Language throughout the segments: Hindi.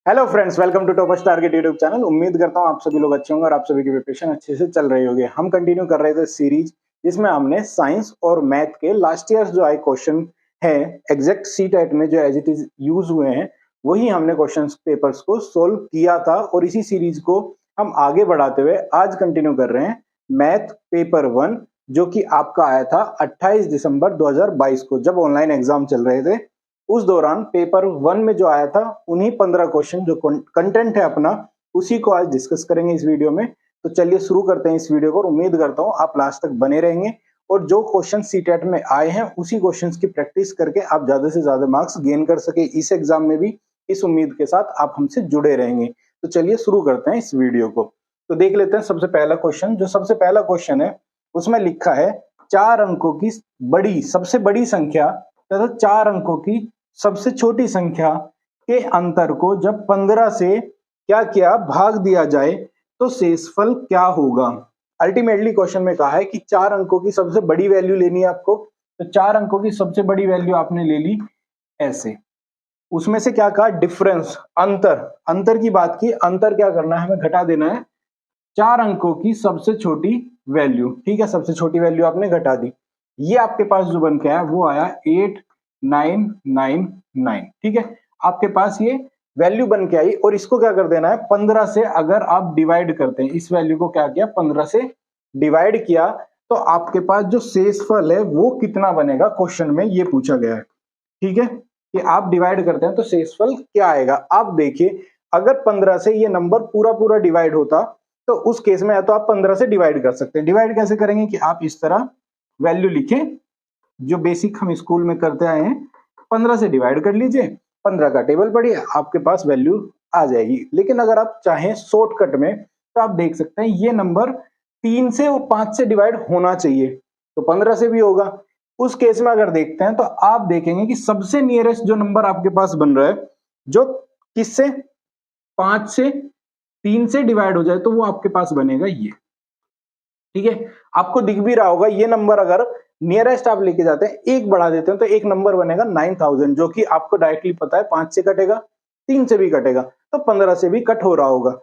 Hello friends, welcome to toppers target YouTube channel. उम्मीद करता हूँ आप सभी लोग अच्छे होंगे और आप सभी की प्रिपरेशन अच्छे से चल रही होगी। हम कंटिन्यू कर रहे थे सीरीज जिसमें हमने साइंस और मैथ के लास्ट ईयर जो आए क्वेश्चन है एग्जैक्ट सीटेट में जो एज इट इज यूज हुए हैं वही हमने क्वेश्चन पेपर्स को सोल्व किया था और इसी सीरीज को हम आगे बढ़ाते हुए आज कंटिन्यू कर रहे हैं मैथ पेपर 1, जो कि आपका आया था 28 दिसंबर 2022 को, जब ऑनलाइन एग्जाम चल रहे थे। उस दौरान पेपर 1 में जो आया था उन्हीं 15 क्वेश्चन जो कंटेंट है अपना, उसी को आज डिस्कस करेंगे इस वीडियो में। तो चलिए शुरू करते हैं इस वीडियो को और उम्मीद करता हूं आप लास्ट तक बने रहेंगे और जो क्वेश्चन सीटेट में आए हैं उसी क्वेश्चंस की प्रैक्टिस करके आप ज्यादा से ज्यादा मार्क्स गेन कर सके इस एग्जाम में भी। इस उम्मीद के साथ आप हमसे जुड़े रहेंगे। तो चलिए शुरू करते हैं इस वीडियो को। तो देख लेते हैं सबसे पहला क्वेश्चन। जो सबसे पहला क्वेश्चन है उसमें लिखा है 4 अंकों की सबसे बड़ी संख्या तथा 4 अंकों की सबसे छोटी संख्या के अंतर को जब 15 से क्या किया भाग दिया जाए तो शेषफल क्या होगा। अल्टीमेटली क्वेश्चन में कहा है कि 4 अंकों की सबसे बड़ी वैल्यू लेनी है आपको। तो 4 अंकों की सबसे बड़ी वैल्यू आपने ले ली ऐसे। उसमें से क्या कहा, डिफरेंस, अंतर की बात की। अंतर क्या करना है, हमें घटा देना है 4 अंकों की सबसे छोटी वैल्यू। ठीक है, सबसे छोटी वैल्यू आपने घटा दी। ये आपके पास जो बन के आया वो आया 8999। ठीक है, आपके पास ये वैल्यू बन के आई और इसको क्या कर देना है 15 से अगर आप डिवाइड करते हैं, इस वैल्यू को क्या किया 15 से डिवाइड किया तो आपके पास जो शेषफल है वो कितना बनेगा, क्वेश्चन में ये पूछा गया है। ठीक है, कि आप डिवाइड करते हैं तो शेषफल क्या आएगा। आप देखिए अगर 15 से ये नंबर पूरा पूरा डिवाइड होता तो उस केस में या तो आप 15 से डिवाइड कर सकते हैं। डिवाइड कैसे करेंगे कि आप इस तरह वैल्यू लिखें जो बेसिक हम स्कूल में करते आए हैं, 15 से डिवाइड कर लीजिए, 15 का टेबल पढ़िए, आपके पास वैल्यू आ जाएगी। लेकिन अगर आप चाहें शॉर्टकट में तो आप देख सकते हैं ये नंबर 3 से और 5 से डिवाइड होना चाहिए, तो 15 से भी होगा। उस केस में अगर देखते हैं तो आप देखेंगे कि सबसे नियरेस्ट जो नंबर आपके पास बन रहा है जो किससे 5 से 3 से डिवाइड हो जाए तो वो आपके पास बनेगा ये। ठीक है, आपको दिख भी रहा होगा ये नंबर अगर नियरेस्ट आप लेके जाते हैं, एक बढ़ा देते हैं तो एक नंबर बनेगा 9000, जो कि आपको डायरेक्टली पता है 5 से कटेगा, 3 से भी कटेगा तो 15 से भी कट हो रहा होगा।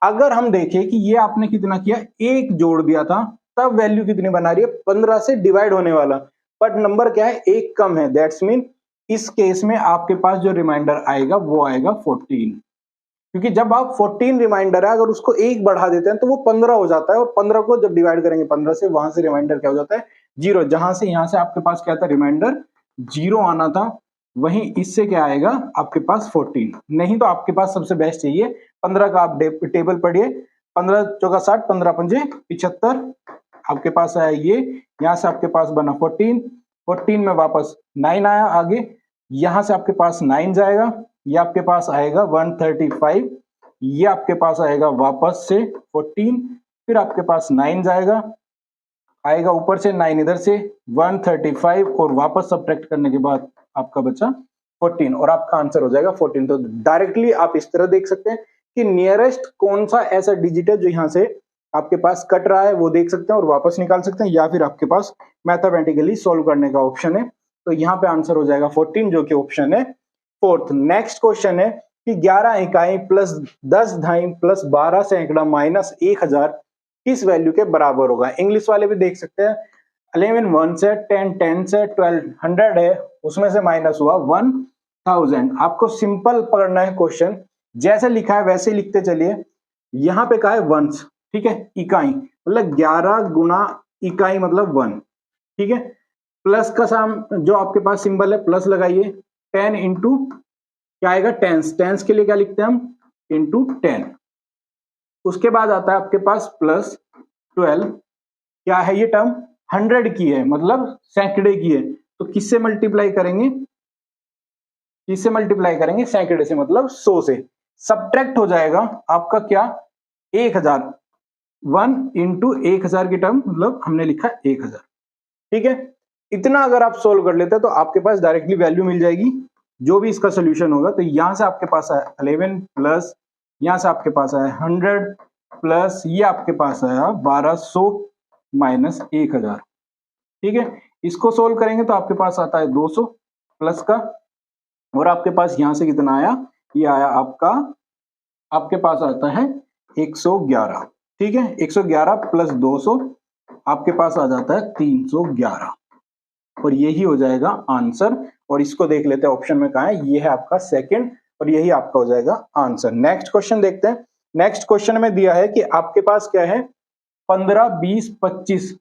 अगर हम देखें कि ये आपने कितना किया, एक जोड़ दिया था, तब वैल्यू कितनी बना रही है 15 से डिवाइड होने वाला, बट नंबर क्या है एक कम है। दैट्स मीन इस केस में आपके पास जो रिमाइंडर आएगा वो आएगा 14, क्योंकि जब आप 14 रिमाइंडर है अगर उसको एक बढ़ा देते हैं तो वो 15 हो जाता है और 15 को जब डिवाइड करेंगे 15 से, वहां से रिमाइंडर क्या हो जाता है 0। जहां से यहां से आपके पास क्या था रिमाइंडर 0 आना था, वहीं इससे क्या आएगा आपके पास 14। नहीं तो आपके पास सबसे बेस्ट चाहिए 15 का, आप टेबल पढ़िए, 15 चौका 60, 15 पंजे 75, आपके पास आया ये, यहां से आपके पास बना 14, 14 में वापस 9 आया आगे, यहां से आपके पास 9 जाएगा, ये आपके पास आएगा 135, ये आपके पास आएगा वापस से 14, फिर आपके पास 9 जाएगा, आएगा ऊपर से 9 इधर से 135 और वापस सब्ट्रैक्ट करने के बाद आपका बचा 14 और आपका आंसर हो जाएगा 14। तो डायरेक्टली आप इस तरह देख सकते हैं कि नियरेस्ट कौन सा ऐसा डिजिट है जो यहां से आपके पास कट रहा है वो देख सकते हैं और वापस निकाल सकते हैं, या फिर आपके पास मैथमेटिकली सोल्व करने का ऑप्शन है। तो यहाँ पे आंसर हो जाएगा 14, जो कि ऑप्शन है फोर्थ। नेक्स्ट क्वेश्चन है कि 11 इकाई प्लस 10 ढाई प्लस 12 सैकड़ा माइनस 1000 किस वैल्यू के बराबर होगा। इंग्लिश वाले भी देख सकते हैं, 11 1 से, 10 10 से, 12 100 है, उसमें से माइनस हुआ 1000। आपको सिंपल पढ़ना है क्वेश्चन, जैसे लिखा है वैसे लिखते चलिए। यहां पे कहा है वंस, ठीक है, इकाई मतलब 11 गुना इकाई मतलब 1। ठीक है, प्लस का साम जो आपके पास सिंबल है प्लस लगाइए, 10 इंटू क्या आएगा टेंस, टेंस के लिए क्या लिखते हैं हम इंटू 10। उसके बाद आता है आपके पास प्लस 12, क्या है ये टर्म 100 की है मतलब सैकड़े की है, तो किससे मल्टीप्लाई करेंगे, किससे मल्टीप्लाई करेंगे सैकड़े से मतलब 100 से। सब्ट्रैक्ट हो जाएगा आपका क्या 1000, 1 इंटू 1000 की टर्म मतलब हमने लिखा 1000। ठीक है, इतना अगर आप सोल्व कर लेते हैं तो आपके पास डायरेक्टली वैल्यू मिल जाएगी जो भी इसका सोल्यूशन होगा। तो यहां से आपके पास आया 11 प्लस यहां से आपके पास आया 100 प्लस ये आपके पास आया 1200 माइनस 1000। ठीक है, इसको सोल्व करेंगे तो आपके पास आता है 200 प्लस का, और आपके पास यहां से कितना आया, ये आया आपका आपके पास आता है 111। ठीक है, 111 प्लस 200 आपके पास आ जाता है 311 और यही हो जाएगा आंसर। और इसको देख लेते हैं ऑप्शन में कहा है, ये है आपका सेकंड और यही आपका हो जाएगा आंसर। नेक्स्ट क्वेश्चन देखते हैं। नेक्स्ट क्वेश्चन में दिया है कि आपके पास क्या है, 15, 20, 25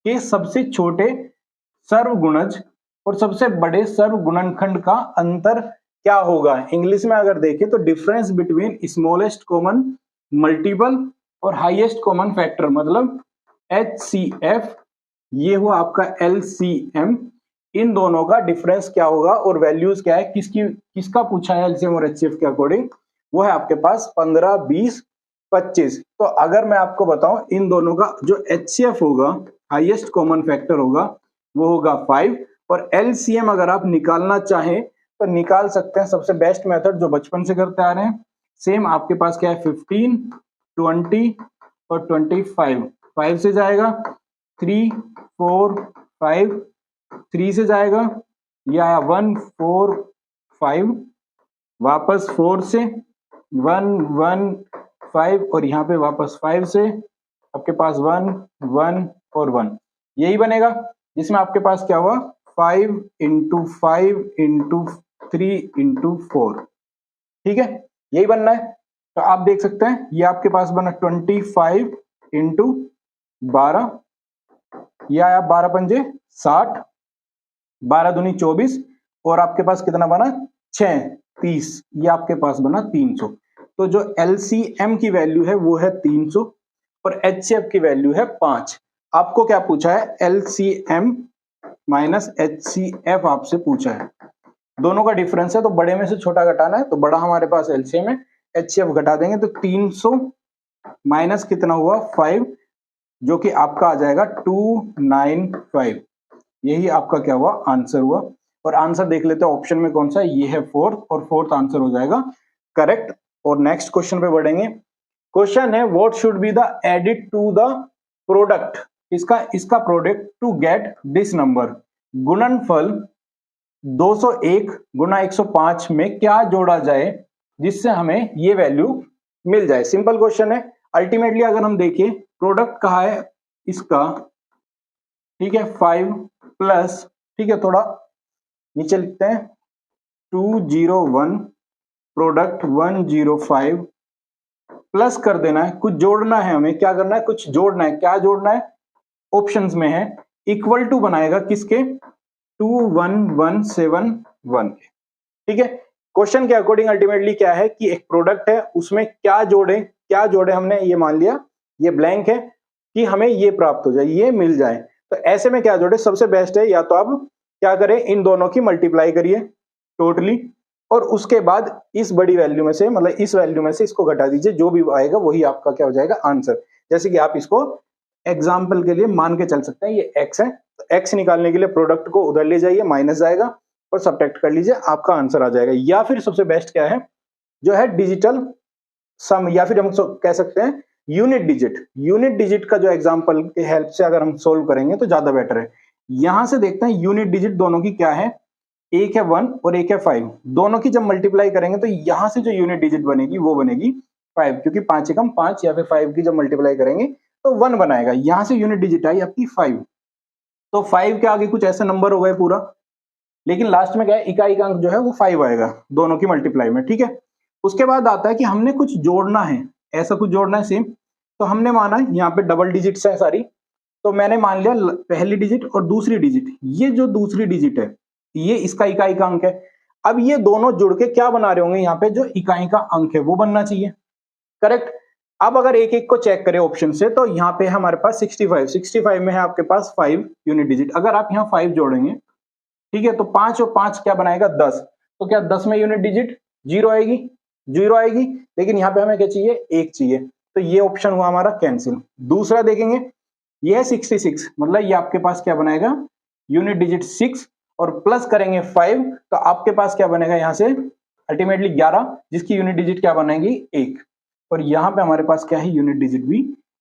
के सबसे छोटे सर्वगुणज और सबसे बड़े सर्वगुणनखंड का अंतर क्या होगा। इंग्लिश में अगर देखें तो difference between smallest common multiple और हाईएस्ट कॉमन फैक्टर, मतलब HCF, ये हुआ आपका LCM। इन दोनों का डिफरेंस क्या होगा और वैल्यूज क्या है, किसका पूछा है LCM और HCF के अकॉर्डिंग, वो है आपके पास 15, 20, 25। तो अगर मैं आपको बताऊं इन दोनों का जो HCF होगा, हाईएस्ट कॉमन फैक्टर होगा, वो होगा 5 और LCM अगर आप निकालना चाहें तो निकाल सकते हैं। सबसे बेस्ट मेथड जो बचपन से करते आ रहे हैं, सेम आपके पास क्या है 15, 20 और 25। 5 से जाएगा 3, 4, 5, 3 से जाएगा ये आया 1, 4, 5, वापस 4 से 1, 1, 5 और यहाँ पे वापस 5 से आपके पास 1, 1 और 1, यही बनेगा जिसमें आपके पास क्या हुआ 5 इंटू 5 इंटू 3 इंटू 4। ठीक है, यही बनना है। तो आप देख सकते हैं ये आपके पास बना 25 इंटू 12, ये आया 12 पंजे 60, 12 दूनी 24 और आपके पास कितना बना 6, 30, ये आपके पास बना 300। तो जो LCM की वैल्यू है वो है 300 और HCF की वैल्यू है 5। आपको क्या पूछा है, LCM माइनस HCF आपसे पूछा है। दोनों का डिफरेंस है तो बड़े में से छोटा घटाना है, तो बड़ा हमारे पास LCM है, HCF घटा देंगे तो 300 माइनस कितना हुआ 5, जो कि आपका आ जाएगा 295। यही आपका क्या हुआ आंसर हुआ। और आंसर देख लेते हैं ऑप्शन में कौन सा है, ये है फोर्थ और फोर्थ आंसर हो जाएगा करेक्ट। और नेक्स्ट क्वेश्चन पे बढ़ेंगे। क्वेश्चन है what should be the added to the product, इसका product to get this number. गुणनफल 201 गुना 105 में क्या जोड़ा जाए जिससे हमें ये वैल्यू मिल जाए। सिंपल क्वेश्चन है। अल्टीमेटली अगर हम देखें प्रोडक्ट कहा है इसका, ठीक है 5 प्लस, ठीक है थोड़ा नीचे लिखते हैं 201 प्रोडक्ट 105 प्लस कर देना है, कुछ जोड़ना है हमें, क्या करना है कुछ जोड़ना है। क्या जोड़ना है, ऑप्शंस में है इक्वल टू बनाएगा किसके 21171 के। ठीक है, क्वेश्चन के अकॉर्डिंग अल्टीमेटली क्या है कि एक प्रोडक्ट है उसमें क्या जोड़े हमने ये मान लिया ये ब्लैंक है कि हमें ये प्राप्त हो जाए, ये मिल जाए। तो ऐसे में क्या जोड़े, सबसे बेस्ट है या तो आप क्या करें इन दोनों की मल्टीप्लाई करिए टोटली और उसके बाद इस बड़ी वैल्यू में से, मतलब इस वैल्यू में से इसको घटा दीजिए, जो भी आएगा वही आपका क्या हो जाएगा आंसर। जैसे कि आप इसको एग्जाम्पल के लिए मान के चल सकते हैं ये x है, तो x निकालने के लिए प्रोडक्ट को उधर ले जाइए, माइनस जाएगा और सब्ट्रैक्ट कर लीजिए, आपका आंसर आ जाएगा। या फिर सबसे बेस्ट क्या है जो है डिजिटल सम, या फिर हम कह सकते हैं यूनिट डिजिट का जो एग्जांपल के हेल्प से अगर हम सोल्व करेंगे तो ज्यादा बेटर है। यहां से देखते हैं यूनिट डिजिट दोनों की क्या है, एक है 1 और एक है 5, दोनों की जब मल्टीप्लाई करेंगे तो यहां से जो यूनिट डिजिट बनेगी वो बनेगी 5, क्योंकि 5 एकम 5 या फिर 5 की जब मल्टीप्लाई करेंगे तो 1 बनाएगा। यहां से यूनिट डिजिट आई आपकी 5, तो 5 के आगे कुछ ऐसा नंबर हो गए पूरा, लेकिन लास्ट में क्या है इकाई का अंक जो है वो 5 आएगा दोनों की मल्टीप्लाई में। ठीक है, उसके बाद आता है कि हमने कुछ जोड़ना है, ऐसा कुछ जोड़ना है सेम। तो हमने माना यहाँ पे डबल डिजिट्स है सारी, तो मैंने मान लिया पहली डिजिट और दूसरी डिजिट, ये जो दूसरी डिजिट है ये इसका इकाई का अंक है। अब ये दोनों जुड़ के क्या बना रहे होंगे, यहाँ पे जो इकाई का अंक है वो बनना चाहिए करेक्ट। अब अगर एक एक को चेक करें ऑप्शन से तो यहाँ पे हमारे पास 65 में है आपके पास 5 यूनिट डिजिट। अगर आप यहाँ 5 जोड़ेंगे ठीक है तो 5 और 5 क्या बनाएगा 10, तो क्या 10 में यूनिट डिजिट 0 आएगी, लेकिन यहाँ पे हमें क्या चाहिए 1 चाहिए, तो ये ऑप्शन हुआ हमारा कैंसिल। दूसरा देखेंगे ये है 66, मतलब ये आपके पास क्या बनाएगा यूनिट डिजिट 6 और प्लस करेंगे 5, तो आपके पास क्या बनेगा यहाँ से अल्टीमेटली 11, जिसकी यूनिट डिजिट क्या बनेगी 1, और यहाँ पे हमारे पास क्या है यूनिट डिजिट भी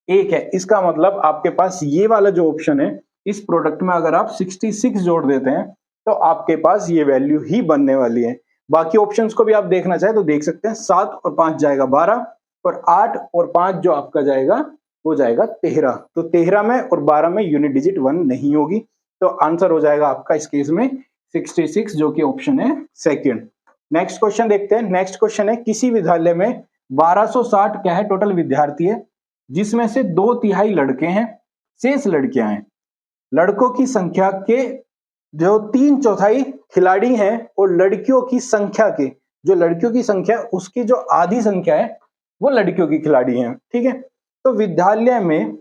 1 है। इसका मतलब आपके पास ये वाला जो ऑप्शन है इस प्रोडक्ट में अगर आप 66 जोड़ देते हैं तो आपके पास ये वैल्यू ही बनने वाली है। बाकी ऑप्शंस को भी आप देखना चाहे तो देख सकते हैं। 7 और 5 जाएगा 12 और 8 और 5 जो आपका जाएगा वो जाएगा 13। तो 13 में और 12 में यूनिट डिजिट 1 नहीं होगी, तो आंसर हो जाएगा आपका इस केस में 66, जो कि ऑप्शन है सेकंड। नेक्स्ट क्वेश्चन देखते हैं। नेक्स्ट क्वेश्चन है, किसी विद्यालय में 1260 क्या है टोटल विद्यार्थी है, जिसमें से 2/3 लड़के हैं, शेष लड़कियां हैं। लड़कों की संख्या के जो 3/4 खिलाड़ी हैं और लड़कियों की संख्या के जो लड़कियों की संख्या उसकी जो आधी संख्या है वो लड़कियों की खिलाड़ी हैं। ठीक है, तो विद्यालय में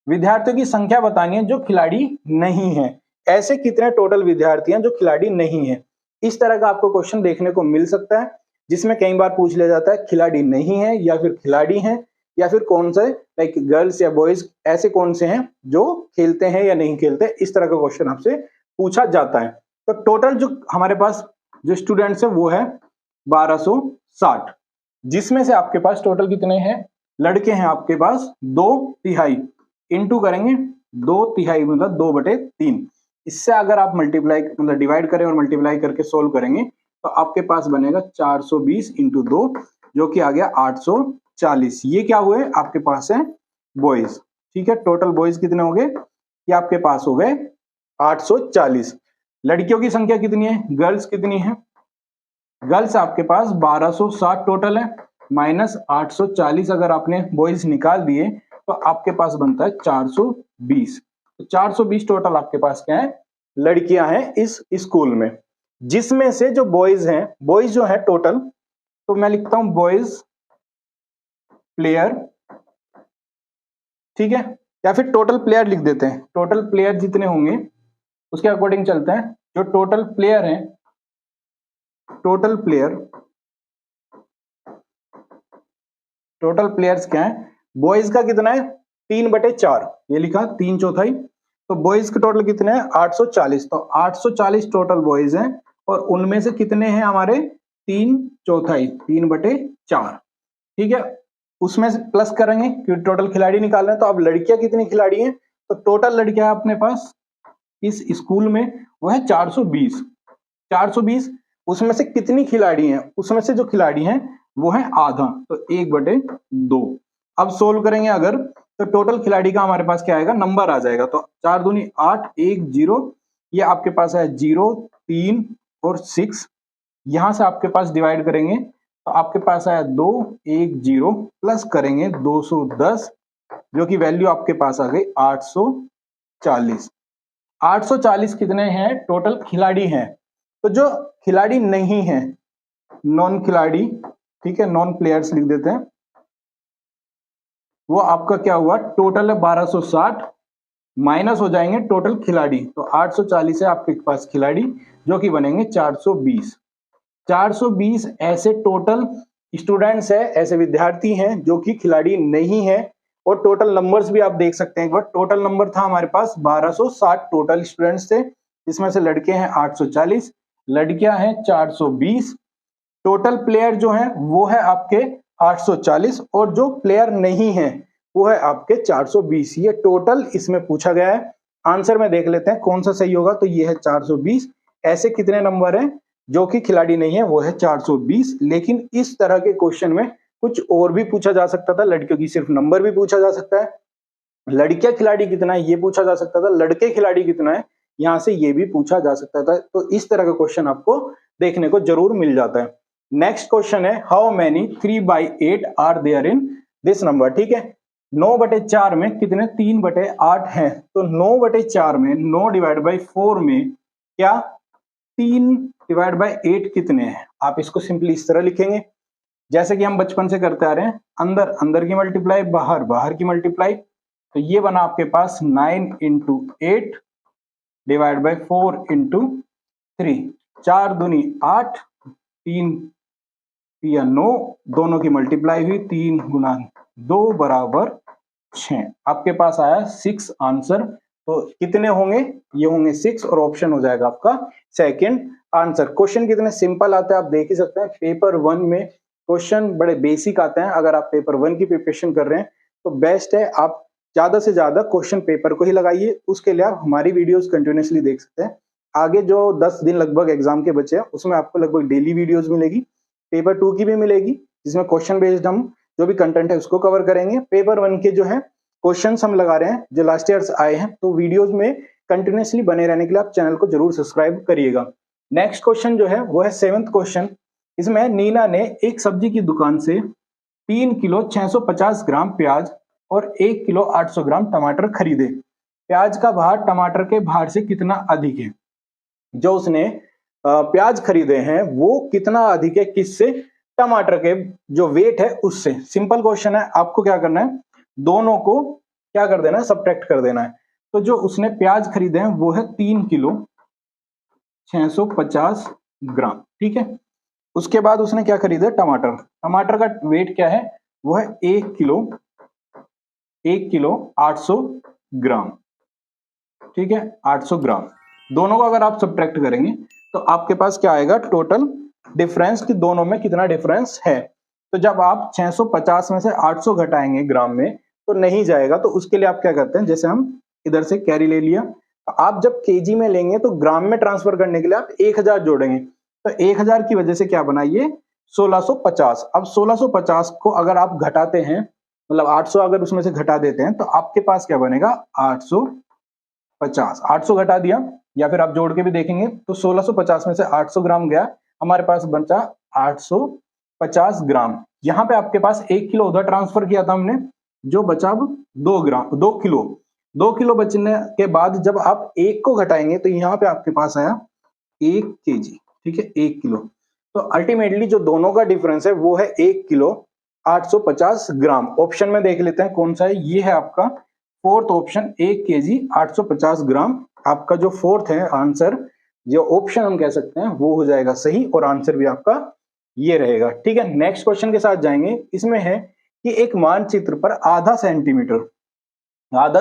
विद्यार्थियों की संख्या बतानी है जो खिलाड़ी नहीं है। ऐसे कितने टोटल विद्यार्थी हैं जो खिलाड़ी नहीं है। इस तरह का आपको क्वेश्चन देखने को मिल सकता है, जिसमें कई बार पूछ लिया जाता है खिलाड़ी नहीं है या फिर खिलाड़ी हैं, या फिर कौन से लाइक गर्ल्स या बॉयज ऐसे कौन से हैं जो खेलते हैं या नहीं खेलते। इस तरह का क्वेश्चन आपसे पूछा जाता है। तो टोटल जो हमारे पास जो स्टूडेंट्स है वो है 1260, जिसमें से आपके पास टोटल कितने हैं लड़के हैं आपके पास 2/3। इंटू करेंगे 2/3 मतलब 2/3। इससे अगर आप मल्टीप्लाई मतलब डिवाइड करें और मल्टीप्लाई करके सोल्व करेंगे तो आपके पास बनेगा 420 इंटू 2 जो कि आ गया 840। ये क्या हुए आपके पास है बॉयज। ठीक है, टोटल बॉयज कितने हो गए, ये आपके पास हो गए 840। लड़कियों की संख्या कितनी है, गर्ल्स कितनी है, गर्ल्स आपके पास 1260 टोटल है, माइनस 840 अगर आपने बॉयज निकाल दिए तो आपके पास बनता है 420। तो 420 टोटल आपके पास क्या है लड़कियां हैं इस स्कूल में, जिसमें से जो बॉयज हैं, बॉयज जो है टोटल, तो मैं लिखता हूं बॉयज प्लेयर। ठीक है, या फिर टोटल प्लेयर लिख देते हैं। टोटल प्लेयर जितने होंगे उसके अकॉर्डिंग चलते हैं। जो टोटल प्लेयर हैं, टोटल प्लेयर्स क्या है, बॉयज का कितना है 3/4, ये लिखा 3/4। तो बॉयज के टोटल कितने हैं 840, तो 840 टोटल बॉयज हैं और उनमें से कितने हैं हमारे 3/4, 3/4। ठीक है, उसमें से प्लस करेंगे क्योंकि टोटल खिलाड़ी निकाल रहे हैं। तो अब लड़कियां कितनी खिलाड़ी हैं, तो टोटल लड़कियां अपने पास इस स्कूल में वो है 420। उसमें से कितनी खिलाड़ी हैं, उसमें से जो खिलाड़ी हैं वो है आधा, तो 1/2। अब सोल्व करेंगे अगर तो टोटल खिलाड़ी का हमारे पास क्या आएगा नंबर आ जाएगा। तो 4 दूनी 8, 1 0, ये आपके पास है 0 3 और 6। यहां से आपके पास डिवाइड करेंगे तो आपके पास आया 2 1 0, प्लस करेंगे 210 जो कि वैल्यू आपके पास आ गई 840। 840 कितने हैं टोटल खिलाड़ी हैं। तो जो खिलाड़ी नहीं है नॉन खिलाड़ी, ठीक है, नॉन प्लेयर्स लिख देते हैं, वो आपका क्या हुआ टोटल है 1260, माइनस हो जाएंगे टोटल खिलाड़ी। तो 840 है आपके पास खिलाड़ी जो कि बनेंगे 420। 420 ऐसे टोटल स्टूडेंट्स है, ऐसे विद्यार्थी हैं जो कि खिलाड़ी नहीं है। और टोटल नंबर्स भी आप देख सकते हैं एक बार। टोटल नंबर था हमारे पास 1260 टोटल स्टूडेंट्स थे, जिसमें से लड़के हैं 840, लड़कियां हैं 420। टोटल प्लेयर जो है वो है आपके 840 और जो प्लेयर नहीं है वो है आपके 420। ये टोटल इसमें पूछा गया है। आंसर में देख लेते हैं कौन सा सही होगा। तो ये है 420। ऐसे कितने नंबर हैं जो कि खिलाड़ी नहीं है, वो है 420। लेकिन इस तरह के क्वेश्चन में कुछ और भी पूछा जा सकता था। लड़कियों की सिर्फ नंबर भी पूछा जा सकता है, लड़कियां खिलाड़ी कितना है ये पूछा जा सकता था, लड़के खिलाड़ी कितना है यहां से ये भी पूछा जा सकता था। तो इस तरह का क्वेश्चन आपको देखने को जरूर मिल जाता है। नेक्स्ट क्वेश्चन है how many 3/8 are there in this number. ठीक है, 9/4 में कितने 3/8 हैं। तो 9/4 में 9 डिवाइड बाई 4 में क्या 3 डिवाइड बाई 8 कितने हैं। आप इसको सिंपली इस तरह लिखेंगे जैसे कि हम बचपन से करते आ रहे हैं, अंदर अंदर की मल्टीप्लाई, बाहर बाहर की मल्टीप्लाई। तो ये बना आपके पास 9 इंटू 8 डिवाइड बाई 4 इंटू 3। 4 दूनी 8, 3 या 9, दोनों की मल्टीप्लाई हुई, 3 गुना 2 बराबर 6। आपके पास आया 6 आंसर। तो कितने होंगे, ये होंगे 6 और ऑप्शन हो जाएगा आपका सेकंड आंसर। क्वेश्चन कितने सिंपल आते हैं आप देख ही सकते हैं। पेपर 1 में क्वेश्चन बड़े बेसिक आते हैं। अगर आप पेपर 1 की प्रिपरेशन कर रहे हैं तो बेस्ट है आप ज्यादा से ज्यादा क्वेश्चन पेपर को ही लगाइए। उसके लिए आप हमारी वीडियोस कंटिन्यूअसली देख सकते हैं। आगे जो 10 दिन लगभग एग्जाम के बचे हैं उसमें आपको लगभग डेली वीडियोस मिलेगी। पेपर 2 की भी मिलेगी जिसमें क्वेश्चन बेस्ड हम जो भी कंटेंट है उसको कवर करेंगे। पेपर 1 के जो है क्वेश्चन हम लगा रहे हैं जो लास्ट ईयर आए हैं, तो वीडियोस में कंटिन्यूसली बने रहने के लिए आप चैनल को जरूर सब्सक्राइब करिएगा। नेक्स्ट क्वेश्चन जो है वो है 7th क्वेश्चन। इसमें नीना ने एक सब्जी की दुकान से 3 किलो 650 ग्राम प्याज और 1 किलो 800 ग्राम टमाटर खरीदे। प्याज का भार टमाटर के भार से कितना अधिक है? जो उसने प्याज खरीदे हैं वो कितना अधिक है किससे? टमाटर के जो वेट है उससे। सिंपल क्वेश्चन है, आपको क्या करना है, दोनों को क्या कर देना है, सब्ट्रैक्ट कर देना है। तो जो उसने प्याज खरीदे हैं वो है 3 किलो 650 ग्राम, ठीक है। उसके बाद उसने क्या खरीदा? टमाटर। टमाटर का वेट क्या है? वो है 1 किलो 800 ग्राम, ठीक है, 800 ग्राम। दोनों को अगर आप सब्ट्रैक्ट करेंगे तो आपके पास क्या आएगा? टोटल डिफरेंस कि दोनों में कितना डिफरेंस है। तो जब आप 650 में से 800 घटाएंगे ग्राम में तो नहीं जाएगा, तो उसके लिए आप क्या करते हैं, जैसे हम इधर से कैरी ले लिया, आप जब केजी में लेंगे तो ग्राम में ट्रांसफर करने के लिए आप 1000 जोड़ेंगे, तो 1000 की वजह से क्या बना ये 1650। अब 1650 को अगर आप घटाते हैं, मतलब 800 अगर उसमें से घटा देते हैं तो आपके पास क्या बनेगा? 850। 800 घटा दिया या फिर आप जोड़ के भी देखेंगे तो 1650 में से 800 ग्राम गया, हमारे पास बचा 850 ग्राम। यहाँ पे आपके पास 1 किलो उधर ट्रांसफर किया था हमने, जो बचा अब 2 किलो। 2 किलो बचने के बाद जब आप 1 को घटाएंगे तो यहाँ पे आपके पास आया 1 केजी, ठीक है, 1 किलो। तो अल्टीमेटली जो दोनों का डिफरेंस है वो है 1 किलो 850 ग्राम। ऑप्शन में देख लेते हैं कौन सा है, ये है आपका 4th ऑप्शन, 1 केजी 850 ग्राम। आपका जो 4th है आंसर, जो ऑप्शन हम कह सकते हैं वो हो जाएगा सही, और आंसर भी आपका ये रहेगा, ठीक है। नेक्स्ट क्वेश्चन के साथ जाएंगे। इसमें है कि एक मानचित्र पर आधा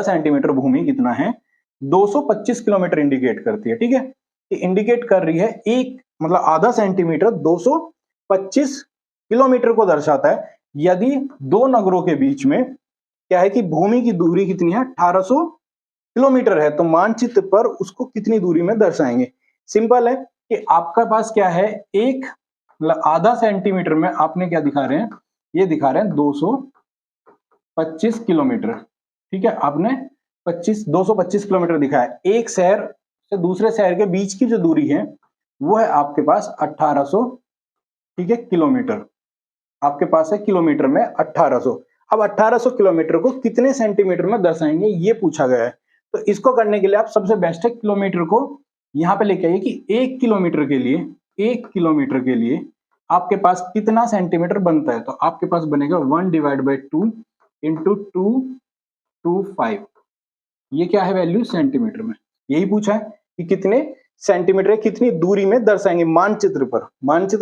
सेंटीमीटर भूमि कितना है? 225 किलोमीटर इंडिकेट करती है, ठीक है। इंडिकेट कर रही है एक, मतलब आधा सेंटीमीटर 225 किलोमीटर को दर्शाता है। यदि दो नगरों के बीच में क्या है कि भूमि की दूरी कितनी है? 1800 किलोमीटर है, तो मानचित्र पर उसको कितनी दूरी में दर्शाएंगे? सिंपल है कि आपका पास क्या है, एक मतलब आधा सेंटीमीटर में आपने क्या दिखा रहे हैं, ये दिखा रहे हैं 225 किलोमीटर, ठीक है। आपने 225 किलोमीटर दिखाया। एक शहर से दूसरे शहर के बीच की जो दूरी है वो है आपके पास 1800, ठीक है, किलोमीटर। आपके पास है किलोमीटर में 1800। अब 1800 किलोमीटर को कितने सेंटीमीटर में दर्शाएंगे ये पूछा गया है। तो इसको करने के लिए आप सबसे बेस्ट है किलोमीटर को यहां पे लेके आइए कि 1 किलोमीटर के लिए आपके पास कितना सेंटीमीटर बनता है। तो आपके पास बनेगा 1/2 इंटू 225। ये क्या है वैल्यू? सेंटीमीटर में। यही पूछा है कि कितने सेंटीमीटर, कितनी दूरी में दर्शाएंगे मानचित्र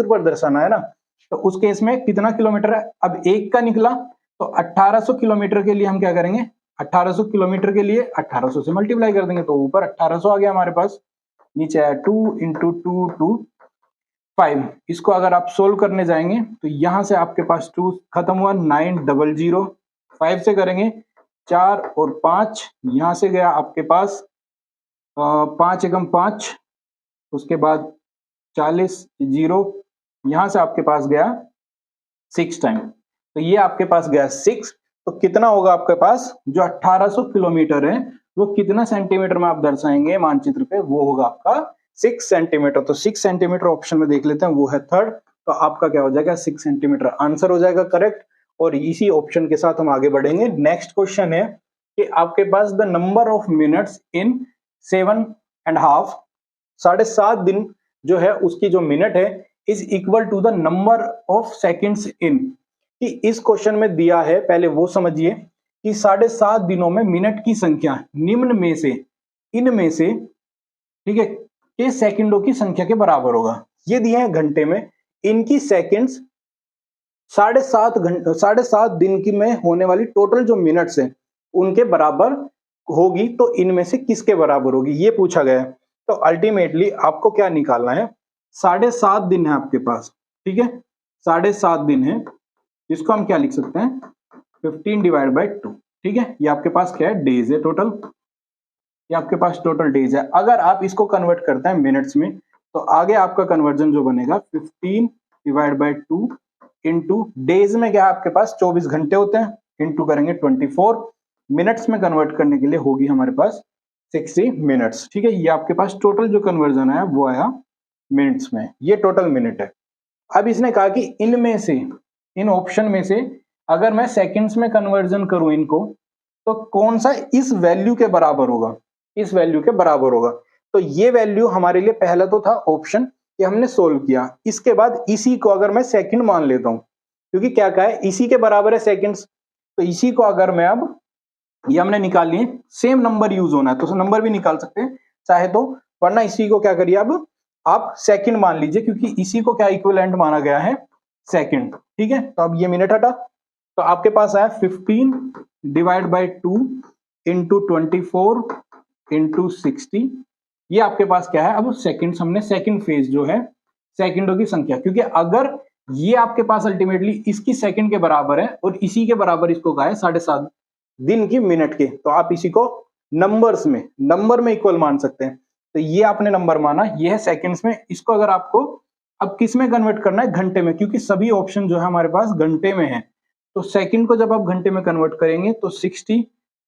पर दर्शाना है ना। तो उस केस में कितना किलोमीटर है? अब 1 का निकला तो 1800 किलोमीटर के लिए हम क्या करेंगे? 1800 किलोमीटर के लिए 1800 से मल्टीप्लाई कर देंगे, तो ऊपर 1800 आ गया हमारे पास, नीचे आया 2 इंटू 225। इसको अगर आप सोल्व करने जाएंगे तो यहां से आपके पास 2 खत्म हुआ, 900। 5 से करेंगे 4 और 5, यहां से गया आपके पास 5 एकम 5, उसके बाद 40 0, यहां से आपके पास गया 6 टाइम, तो ये आपके पास गया 6। तो कितना होगा आपके पास? जो 1800 किलोमीटर है वो कितना सेंटीमीटर में आप दर्शाएंगे मानचित्र पे? वो होगा आपका 6 सेंटीमीटर। तो 6 सेंटीमीटर ऑप्शन में देख लेते हैं, वो है 3rd। तो आपका क्या हो जाएगा? 6 सेंटीमीटर आंसर हो जाएगा करेक्ट। और इसी ऑप्शन के साथ हम आगे बढ़ेंगे। नेक्स्ट क्वेश्चन है कि आपके पास the number of minutes in 7.5, 7.5 दिन जो है उसकी जो मिनट है is equal to the number of seconds in. कि इस क्वेश्चन में दिया है, पहले वो समझिए कि 7.5 दिनों में मिनट की संख्या निम्न में से, इनमें से, ठीक है, के सेकंडों की संख्या के बराबर होगा। ये दिए हैं घंटे में, इनकी सेकंड्स 7.5 दिन की में होने वाली टोटल जो मिनट्स है उनके बराबर होगी, तो इनमें से किसके बराबर होगी ये पूछा गया है। तो अल्टीमेटली आपको क्या निकालना है? 7.5 दिन है आपके पास, ठीक है, 7.5 दिन है, इसको हम क्या लिख सकते हैं? 15/2, ठीक है। ये आपके पास क्या है? डेज है टोटल। ये आपके पास टोटल डेज है। अगर आप इसको कन्वर्ट करते हैं मिनट्स में तो आगे आपका कन्वर्जन जो बनेगा 15 डिवाइड बाई 2 इंटू डेज में क्या है आपके पास 24 घंटे होते हैं, इंटू करेंगे 24, मिनट्स में कन्वर्ट करने के लिए होगी हमारे पास 60 मिनट्स। ठीक है, ये आपके पास टोटल जो कन्वर्जन है वो आया मिनट्स में, ये टोटल मिनट है। अब इसने कहा कि इनमें से, इन ऑप्शन में से अगर मैं सेकंड्स में कन्वर्जन करूं इनको, तो कौन सा इस वैल्यू के बराबर होगा, इस वैल्यू के बराबर होगा। तो ये वैल्यू हमारे लिए पहला तो था ऑप्शन कि हमने सोल्व किया। इसके बाद इसी को अगर मैं सेकंड मान लेता हूं, क्योंकि क्या कहा है इसी के बराबर है सेकंड्स, तो इसी को अगर मैं अब, ये हमने निकाल लिए, सेम नंबर यूज होना है तो नंबर भी निकाल सकते हैं चाहे तो, वरना इसी को क्या करिए अब आप सेकंड मान लीजिए, क्योंकि इसी को क्या इक्विवेलेंट माना गया है सेकंड। ठीक है, तो अब ये मिनट हटा, तो आपके पास आया 15 डिवाइड बाई 2 इंटू 24 इंटू 60, ये आपके पास क्या है अब सेकंड्स, हमने सेकंड फेज जो है सेकंडों की संख्या, क्योंकि अगर ये आपके पास अल्टीमेटली इसकी सेकंड के बराबर है और इसी के बराबर इसको कहा है 7.5 दिन की मिनट के, तो आप इसी को नंबर्स में, नंबर में इक्वल मान सकते हैं। तो ये आपने नंबर माना, ये है सेकंड्स में। इसको अगर आपको अब किस में कन्वर्ट करना है, घंटे में, क्योंकि सभी ऑप्शन जो है हमारे पास घंटे में है। तो सेकंड को जब आप घंटे में कन्वर्ट करेंगे तो 60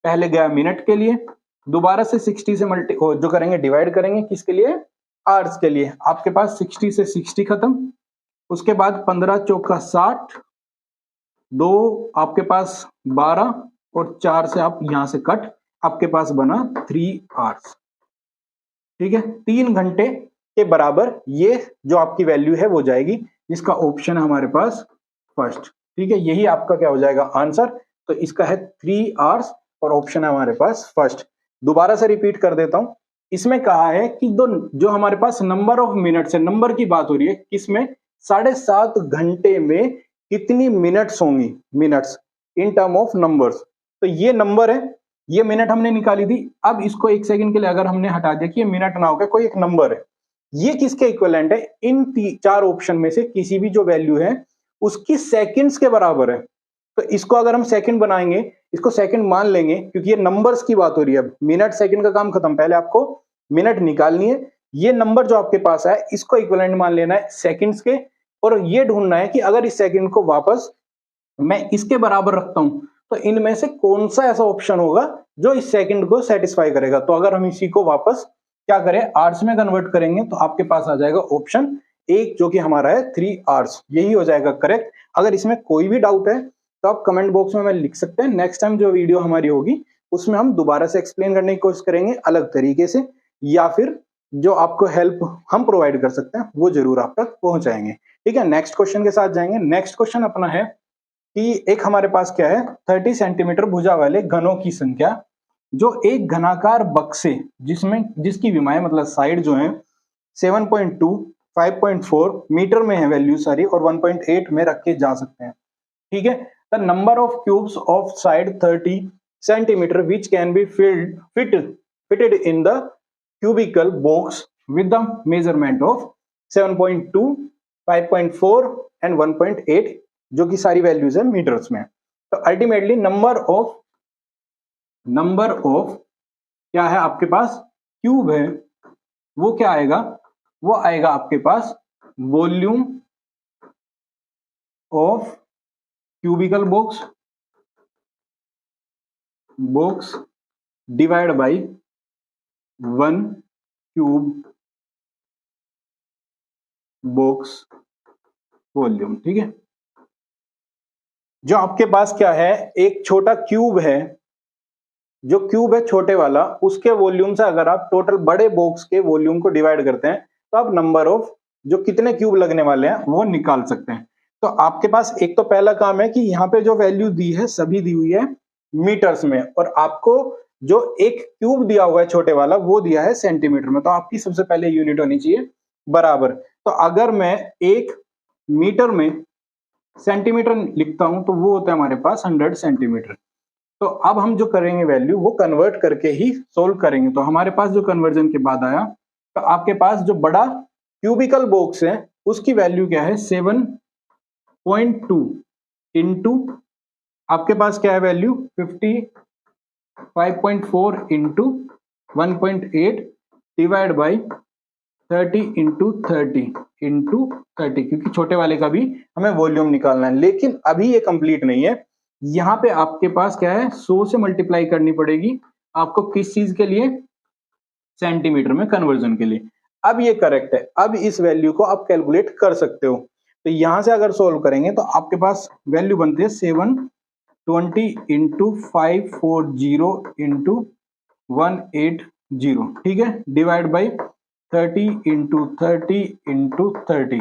पहले गया मिनट के लिए, दोबारा से 60 से जो करेंगे डिवाइड करेंगे किसके लिए, आवर्स के लिए। आपके पास 60 से 60 खत्म, उसके बाद 15 चौका 60, 2 आपके पास 12 और 4 से आप यहां से कट, आपके पास बना 3 आवर्स। ठीक है, 3 घंटे के बराबर ये जो आपकी वैल्यू है वो जाएगी, जिसका ऑप्शन है हमारे पास फर्स्ट। ठीक है, यही आपका क्या हो जाएगा आंसर। तो इसका है 3 आवर्स और ऑप्शन है हमारे पास फर्स्ट। दोबारा से रिपीट कर देता हूं, इसमें कहा है कि जो हमारे पास नंबर ऑफ मिनट्स है, नंबर की बात हो रही है किसमें, 7.5 घंटे में कितनी मिनट्स होंगी, minutes in term of numbers. तो ये नंबर है, ये मिनट हमने निकाली थी। अब इसको एक सेकंड के लिए अगर हमने हटा दिया कि ये मिनट ना होकर कोई एक नंबर है, ये किसके इक्विवेलेंट है, इन 4 ऑप्शन में से किसी भी जो वैल्यू है उसकी सेकंड्स के बराबर है। तो इसको अगर हम सेकंड बनाएंगे, इसको सेकंड मान लेंगे, क्योंकि ये नंबर्स की बात हो रही है। अब मिनट सेकंड का काम खत्म, पहले आपको मिनट निकालनी है। ये नंबर जो आपके पास है इसको इक्विवेलेंट मान लेना है सेकंड्स के, और ये ढूंढना है कि अगर इस सेकंड को वापस मैं इसके बराबर रखता हूं तो इनमें से कौन सा ऐसा ऑप्शन होगा जो इस सेकंड को सेटिस्फाई करेगा। तो अगर हम इसी को वापस क्या करें, आवर्स में कन्वर्ट करेंगे तो आपके पास आ जाएगा ऑप्शन एक, जो कि हमारा है 3 आवर्स, यही हो जाएगा करेक्ट। अगर इसमें कोई भी डाउट है तो आप कमेंट बॉक्स में लिख सकते हैं। नेक्स्ट टाइम जो वीडियो हमारी होगी उसमें हम दोबारा से एक्सप्लेन करने की कोशिश करेंगे अलग तरीके से, या फिर जो आपको हेल्प हम प्रोवाइड कर सकते हैं वो जरूर आप तक पहुंचाएंगे। ठीक है, नेक्स्ट क्वेश्चन के साथ जाएंगे। नेक्स्ट क्वेश्चन अपना है कि एक हमारे पास क्या है, 30 सेंटीमीटर भुजा वाले घनों की संख्या जो एक घनाकार बक्से जिसकी विमाएं मतलब साइड जो है 7.2, 5.4 मीटर में है वैल्यू सारी, और 1.8 में रखे जा सकते हैं। ठीक है, the number of cubes of side 30 centimetre which can be fitted in the cubical box with the measurement of 7.2, 5.4 and 1.8, जो कि सारी वैल्यूज है मीटर्स में। तो अल्टीमेटली नंबर ऑफ क्या है आपके पास, क्यूब है, वो क्या आएगा, वो आएगा आपके पास volume of cubical box divide by 1 cube box volume. ठीक है, जो आपके पास क्या है, एक छोटा क्यूब है, जो क्यूब है छोटे वाला, उसके वॉल्यूम से अगर आप टोटल बड़े बॉक्स के वॉल्यूम को डिवाइड करते हैं तो आप नंबर ऑफ जो कितने क्यूब लगने वाले हैं वो निकाल सकते हैं। तो आपके पास एक तो पहला काम है कि यहाँ पे जो वैल्यू दी है सभी दी हुई है मीटर्स में, और आपको जो एक क्यूब दिया हुआ है छोटे वाला वो दिया है सेंटीमीटर में। तो आपकी सबसे पहले यूनिट होनी चाहिए बराबर। तो अगर मैं 1 मीटर में सेंटीमीटर लिखता हूं तो वो होता है हमारे पास 100 सेंटीमीटर। तो अब हम जो करेंगे वैल्यू वो कन्वर्ट करके ही सोल्व करेंगे। तो हमारे पास जो कन्वर्जन के बाद आया, तो आपके पास जो बड़ा क्यूबिकल बॉक्स है उसकी वैल्यू क्या है, 7.2 इंटू आपके पास क्या है value 55.4 into 1.8 divide by 30 into 30 क्योंकि छोटे वाले का भी हमें वॉल्यूम निकालना है, लेकिन अभी ये कंप्लीट नहीं है। यहाँ पे आपके पास क्या है, 100 से मल्टीप्लाई करनी पड़ेगी आपको, किस चीज के लिए, सेंटीमीटर में कन्वर्जन के लिए। अब ये करेक्ट है, अब इस वैल्यू को आप कैलकुलेट कर सकते हो। तो यहां से अगर सोल्व करेंगे तो आपके पास वैल्यू बनती है 720 इंटू 540 इंटू 180, ठीक है, डिवाइड बाई 30 इंटू 30,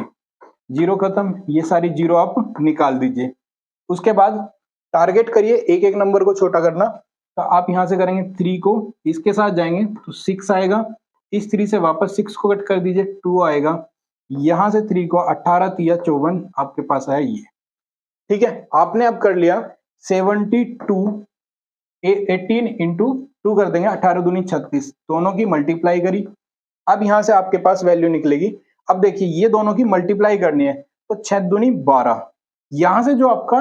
जीरो खत्म, ये सारी जीरो आप निकाल दीजिए। उसके बाद टारगेट करिए एक एक नंबर को छोटा करना। तो आप यहां से करेंगे 3 को इसके साथ जाएंगे तो 6 आएगा, इस 3 से वापस 6 को कट कर दीजिए 2 आएगा, यहां से 3 को 18 3 54 आपके पास आया ये, ठीक है। आपने अब कर लिया 72 18 इंटू 2 कर देंगे, 18 दूनी 36, दोनों की मल्टीप्लाई करी। अब यहां से आपके पास वैल्यू निकलेगी। अब देखिए ये दोनों की मल्टीप्लाई करनी है तो 6 दूनी 12, यहां से जो आपका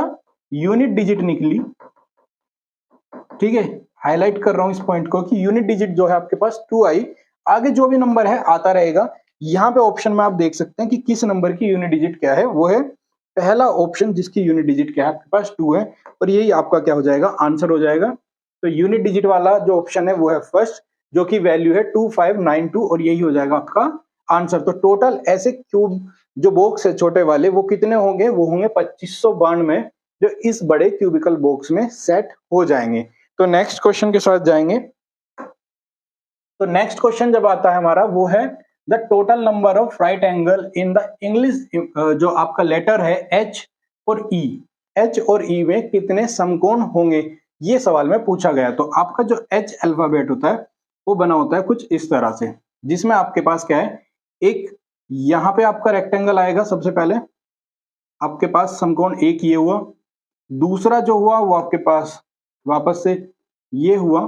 यूनिट डिजिट निकली, ठीक है, हाईलाइट कर रहा हूं इस पॉइंट को कि यूनिट डिजिट जो है आपके पास 2 आई। आगे जो भी नंबर है आता रहेगा। यहां पे ऑप्शन में आप देख सकते हैं कि किस नंबर की यूनिट डिजिट क्या है, वो है पहला ऑप्शन जिसकी यूनिट डिजिट क्या है आपके पास 2 है, और यही आपका क्या हो जाएगा, आंसर हो जाएगा। तो यूनिट डिजिट वाला जो ऑप्शन है वो है फर्स्ट, जो कि वैल्यू है 2592, और यही हो जाएगा आपका आंसर। तो टोटल ऐसे क्यूब जो बॉक्स है छोटे वाले वो कितने होंगे, वो होंगे 2592 जो इस बड़े क्यूबिकल बॉक्स में सेट हो जाएंगे। तो नेक्स्ट क्वेश्चन के साथ जाएंगे। तो नेक्स्ट क्वेश्चन जब आता है हमारा वो है the total number of right angle in the English, जो आपका लेटर है एच और ई, एच और ई में कितने समकोण होंगे, ये सवाल में पूछा गया। तो आपका जो एच अल्फाबेट होता है वो बना होता है कुछ इस तरह से, जिसमें आपके पास क्या है, एक यहां पे आपका रेक्टेंगल आएगा, सबसे पहले आपके पास समकोण एक ये हुआ, दूसरा जो हुआ वो आपके पास वापस से ये हुआ,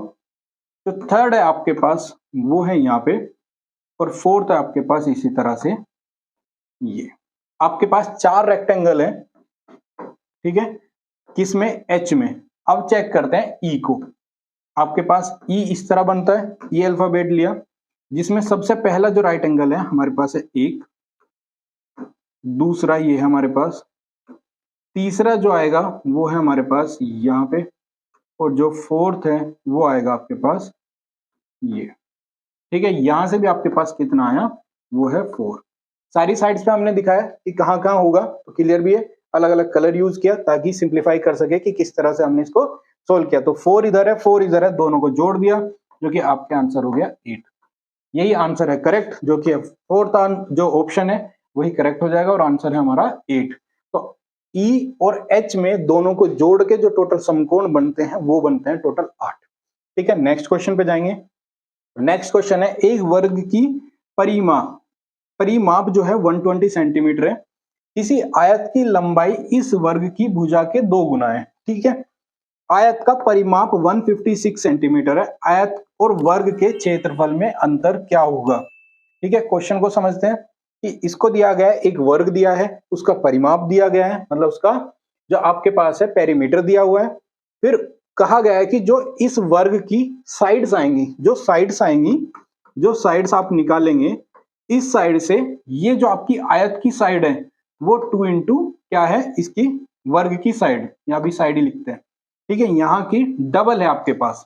तो थर्ड है आपके पास वो है यहाँ पे, और फोर्थ है आपके पास इसी तरह से ये। आपके पास 4 रेक्टेंगल है, ठीक है, किसमें, एच में। अब चेक करते हैं ई को। आपके पास ई इस तरह बनता है, ये अल्फाबेट लिया, जिसमें सबसे पहला जो राइट एंगल है हमारे पास है एक, दूसरा ये है हमारे पास, तीसरा जो आएगा वो है हमारे पास यहाँ पे, और जो फोर्थ है वो आएगा आपके पास ये, ठीक है। यहां से भी आपके पास कितना आया, वो है 4। सारी साइड्स पे हमने दिखाया कि कहां कहां होगा, तो क्लियर भी है, अलग अलग कलर यूज किया ताकि सिंप्लीफाई कर सके कि किस तरह से हमने इसको सोल्व किया। तो 4 इधर है 4 इधर है, दोनों को जोड़ दिया, जो कि आपके आंसर हो गया 8। यही आंसर है करेक्ट, जो कि फोर्थ जो ऑप्शन है वही करेक्ट हो जाएगा, और आंसर है हमारा 8। तो ई और एच में दोनों को जोड़ के जो टोटल समकोण बनते हैं वो बनते हैं टोटल 8, ठीक है। नेक्स्ट क्वेश्चन पे जाएंगे। नेक्स्ट क्वेश्चन है एक वर्ग की परिमाप जो है 120 सेंटीमीटर है, किसी आयत की लंबाई इस वर्ग की भुजा के 2 गुना है, ठीक है। आयत का परिमाप 156 सेंटीमीटर है, आयत और वर्ग के क्षेत्रफल में अंतर क्या होगा, ठीक है। क्वेश्चन को समझते हैं कि इसको दिया गया है, एक वर्ग दिया है, उसका परिमाप दिया गया है, मतलब उसका जो आपके पास है पेरीमीटर दिया हुआ है, फिर कहा गया है कि जो इस वर्ग की साइड्स आएंगी, जो साइड्स आप निकालेंगे इस साइड से, ये जो आपकी आयत की साइड है वो 2 इंटू क्या है, इसकी वर्ग की साइड, यहां भी साइड ही लिखते हैं, ठीक है, यहाँ की डबल है आपके पास।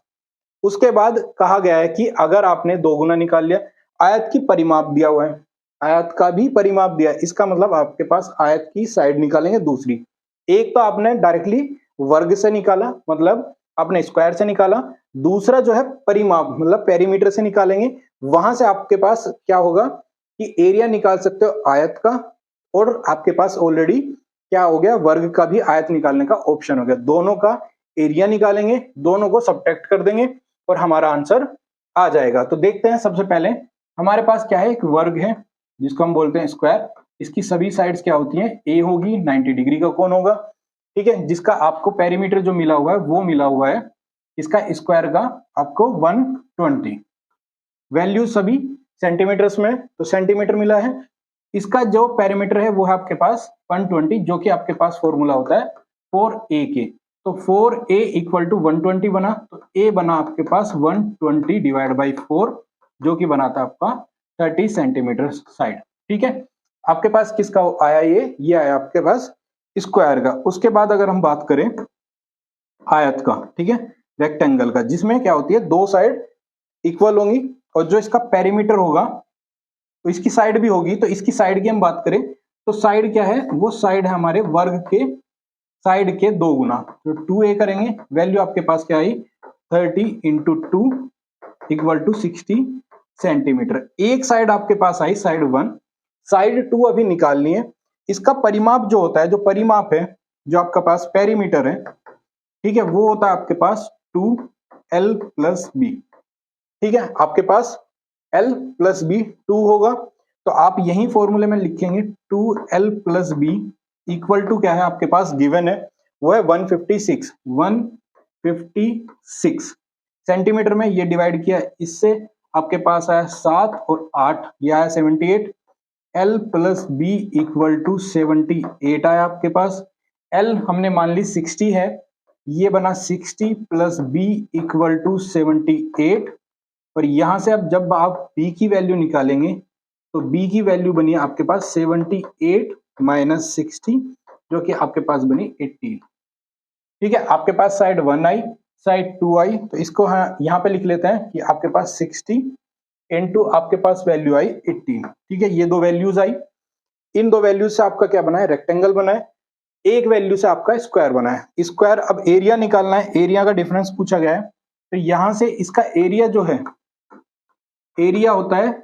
उसके बाद कहा गया है कि अगर आपने 2 गुना निकाल लिया, आयत की परिमाप दिया हुआ है, आयत का भी परिमाप दिया है, इसका मतलब आपके पास आयत की साइड निकालेंगे दूसरी। एक तो आपने डायरेक्टली वर्ग से निकाला, मतलब आपने स्क्वायर से निकाला, दूसरा जो है परिमाप मतलब पेरीमीटर से निकालेंगे, वहां से आपके पास क्या होगा कि एरिया निकाल सकते हो आयत का, और आपके पास ऑलरेडी क्या हो गया, वर्ग का भी आयत निकालने का ऑप्शन हो गया। दोनों का एरिया निकालेंगे, दोनों को सब्ट्रैक्ट कर देंगे और हमारा आंसर आ जाएगा। तो देखते हैं, सबसे पहले हमारे पास क्या है, एक वर्ग है जिसको हम बोलते हैं स्क्वायर, इसकी सभी साइड्स क्या होती हैं, ए होगी, 90 डिग्री का कोण होगा, ठीक है, जिसका आपको पेरीमीटर जो मिला हुआ है वो मिला हुआ है इसका स्क्वायर का आपको 120, वैल्यू सभी सेंटीमीटर्स में, तो सेंटीमीटर मिला है। इसका जो पेरीमीटर है वो है आपके पास 120, जो कि आपके पास फॉर्मूला होता है 4a के। तो 4a इक्वल टू 120 बना, तो a बना आपके पास 120 डिवाइड बाई 4, जो कि बनाता आपका 30 सेंटीमीटर साइड। ठीक है, आपके पास किसका आया, ये आया आपके पास स्क्वायर का। उसके बाद अगर हम बात करें आयत का, ठीक है, रेक्टेंगल का, जिसमें क्या होती है, दो साइड इक्वल होंगी और जो इसका पेरीमीटर होगा तो इसकी साइड भी होगी। तो इसकी साइड की हम बात करें तो साइड क्या है, वो साइड है हमारे वर्ग के साइड के 2 गुना, तो 2a करेंगे, वैल्यू आपके पास क्या आई 30 इंटू 2 इक्वल टू 60 सेंटीमीटर। एक साइड आपके पास आई साइड 1, साइड 2 अभी निकालनी है। इसका परिमाप जो होता है, जो परिमाप है, जो आपका पास पेरीमीटर है, ठीक है, वो होता है आपके पास 2l प्लस बी। ठीक है, आपके पास l प्लस बी 2 होगा, तो आप यही फॉर्मूले में लिखेंगे 2l plus B equal to क्या है आपके पास गिवन है, वो है 156 सेंटीमीटर में। ये डिवाइड किया इससे आपके पास आया 7 और 8, ये आया 78। l plus B equal to 78 आया आपके पास। l हमने मान ली 60 है, ये बना 60 प्लस बी इक्वल टू 78। और यहां से अब जब आप b की वैल्यू निकालेंगे तो b की वैल्यू बनी आपके पास 78 माइनस 60, जो कि आपके पास बनी 18। ठीक है, आपके पास साइड 1 आई, साइड 2 आई, तो इसको यहाँ पे लिख लेते हैं कि आपके पास 60 इंटू आपके पास वैल्यू आई 18। ठीक है, ये दो वैल्यूज आई, इन दो वैल्यूज से आपका क्या बना है, रेक्टेंगल बना है। एक वैल्यू से आपका स्क्वायर बना है। स्क्वायर, अब एरिया निकालना है, एरिया का डिफरेंस पूछा गया है, तो यहां से इसका एरिया जो है, एरिया होता है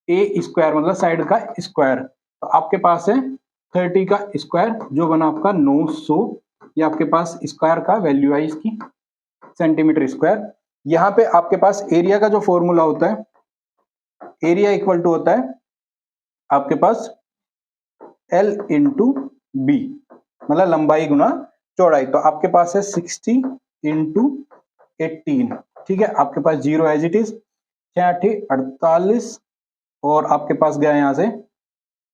ए स्क्वायर, मतलब साइड का स्क्वायर। तो आपके पास है 30 का स्क्वायर, जो बना आपका 900। ये आपके पास स्क्वायर का वैल्यू है इसकी, सेंटीमीटर स्क्वायर। यहाँ पे आपके पास एरिया का जो फॉर्मूला होता है, एरिया इक्वल टू होता है आपके पास L इंटू बी, मतलब लंबाई गुना चौड़ाई। तो आपके पास है 60 इंटू 18। ठीक है, आपके पास 0 एज इट इज, 6 48, और आपके पास गया यहां से